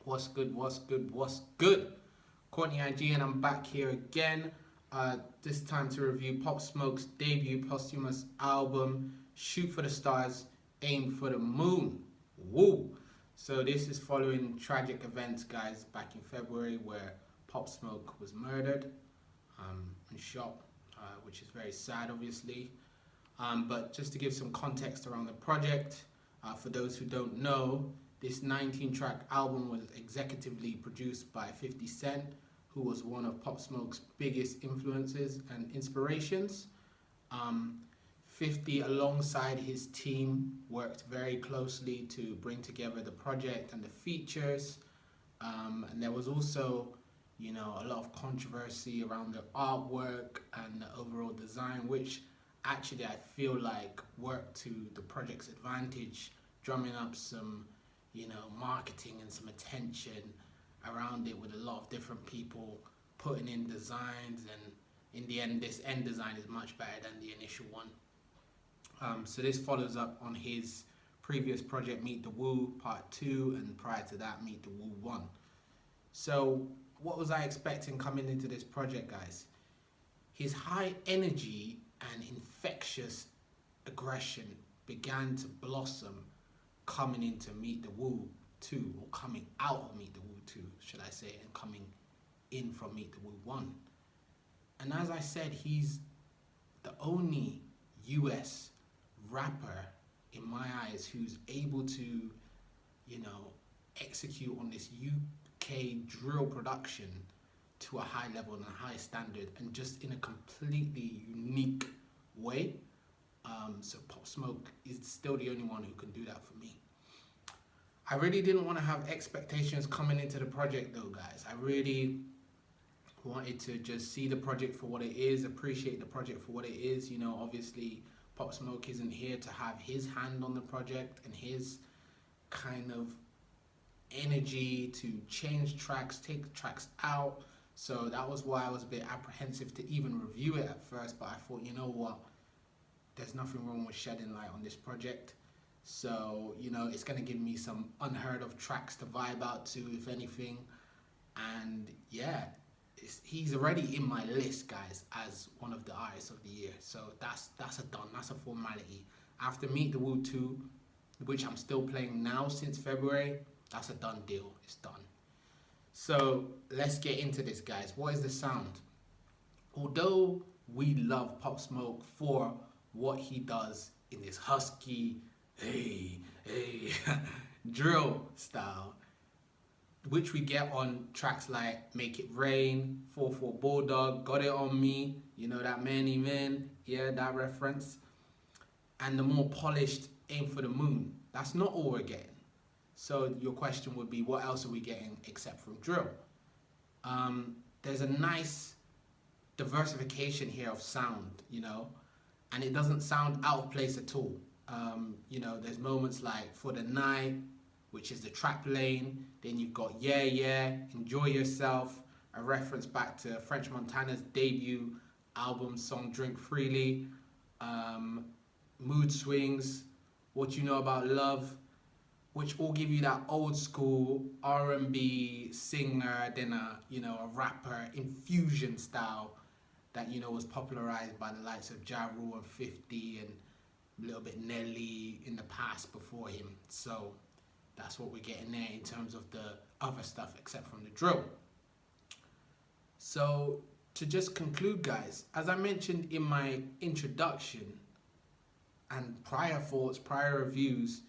What's good? What's good? What's good? Courtney IG, and I'm back here again. This time to review Pop Smoke's debut posthumous album, Shoot for the Stars, Aim for the Moon. Woo! So this is following tragic events, guys, back in February where Pop Smoke was murdered and shot, which is very sad, obviously. But just to give some context around the project, for those who don't know, this 19-track album was executively produced by 50 Cent, who was one of Pop Smoke's biggest influences and inspirations. 50, alongside his team, worked very closely to bring together the project and the features. And there was also, a lot of controversy around the artwork and the overall design, which actually I feel like worked to the project's advantage, drumming up some, marketing and some attention around it with a lot of different people putting in designs, and in the end this end design is much better than the initial one. So this follows up on his previous project Meet the Woo Part 2, and prior to that Meet the Woo 1. So what was I expecting coming into this project, guys? His high energy and infectious aggression began to blossom coming into Meet the Woo 2, or coming out of Meet the Woo 2, should I say, and coming in from Meet the Woo 1. And as I said, he's the only US rapper, in my eyes, who's able to, execute on this UK drill production to a high level and a high standard, and just in a completely unique way. So Pop Smoke is still the only one who can do that for me. I really didn't want to have expectations coming into the project though, guys. I really wanted to just see the project for what it is, appreciate the project for what it is. Obviously Pop Smoke isn't here to have his hand on the project and his kind of energy to change tracks, take tracks out. So that was why I was a bit apprehensive to even review it at first, but I thought, you know what, there's nothing wrong with shedding light on this project. So, it's going to give me some unheard of tracks to vibe out to, if anything. And yeah, he's already in my list, guys, as one of the artists of the year. So that's a done, that's a formality. After Meet the Woo 2, which I'm still playing now since February, that's a done deal, it's done. So let's get into this, guys. What is the sound? Although we love Pop Smoke for what he does in this husky, hey, drill style, which we get on tracks like Make It Rain, 4-4 Bulldog, Got It On Me, that Many Men, yeah, that reference. And the more polished Aim for the Moon. That's not all we're getting. So your question would be, what else are we getting except from drill? There's a nice diversification here of sound, and it doesn't sound out of place at all. There's moments like For the Night, which is the trap lane. Then you've got Yeah Yeah, Enjoy Yourself, a reference back to French Montana's debut album song Drink Freely. Mood Swings, What You Know About Love, which all give you that old school R&B singer, then a rapper infusion style that was popularized by the likes of Ja Rule and 50 and a little bit Nelly in the past before him. So that's what we're getting there in terms of the other stuff except from the drill. So to just conclude, guys, as I mentioned in my introduction and prior thoughts, prior reviews,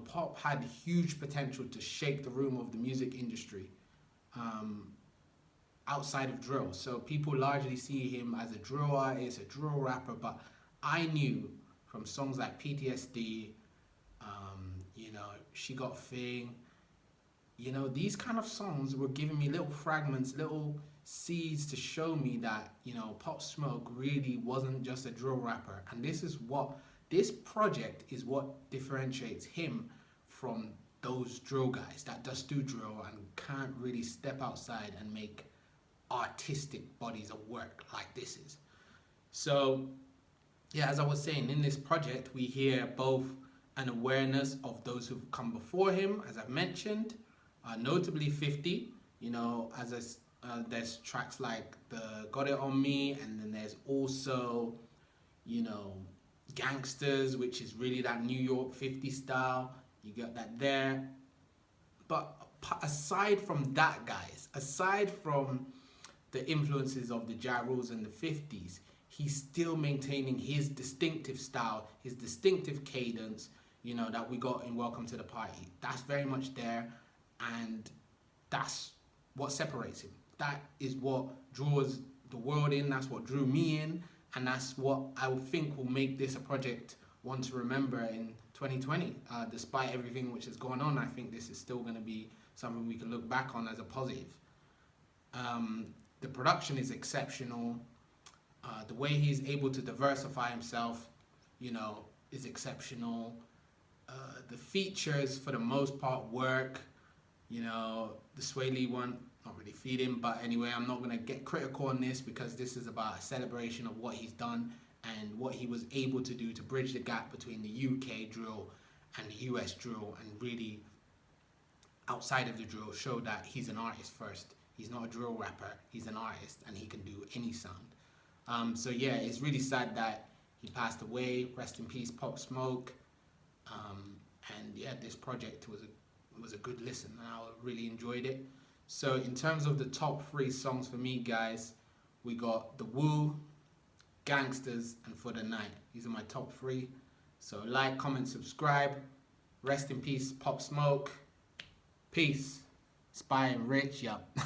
Pop had huge potential to shake the room of the music industry outside of drill. So people largely see him as a drill artist, a drill rapper, but I knew from songs like PTSD, She Got Thing, these kind of songs were giving me little fragments, little seeds to show me that, Pop Smoke really wasn't just a drill rapper. And this project is what differentiates him from those drill guys that just do drill and can't really step outside and make artistic bodies of work like this is. So yeah, as I was saying, in this project we hear both an awareness of those who've come before him, as I've mentioned, notably 50. You know, there's tracks like the Got It On Me, and then there's also, you know, Gangsters, which is really that New York 50 style. You got that there. But aside from that, guys, aside from the influences of the Ja Rules and the 50s, he's still maintaining his distinctive style, his distinctive cadence, you know, that we got in Welcome to the Party. That's very much there, and that's what separates him. That is what draws the world in, that's what drew me in, and that's what I think will make this a project one to remember in 2020. Despite everything which is going on, I think this is still going to be something we can look back on as a positive. The production is exceptional. The way he's able to diversify himself, you know, is exceptional. The features, for the most part, work. You know, the Sway Lee one, not really feeding, but anyway, I'm not going to get critical on this because this is about a celebration of what he's done and what he was able to do to bridge the gap between the UK drill and the US drill, and really, outside of the drill, show that he's an artist first. He's not a drill rapper, he's an artist, and he can do any sound. So yeah, it's really sad that he passed away. Rest in peace, Pop Smoke. And yeah, this project was a good listen, and I really enjoyed it. So in terms of the top 3 songs for me, guys, we got The Woo, Gangsters, and For the Night. These are my top 3. So like, comment, subscribe. Rest in peace, Pop Smoke. Peace. InspirEnrich, yup.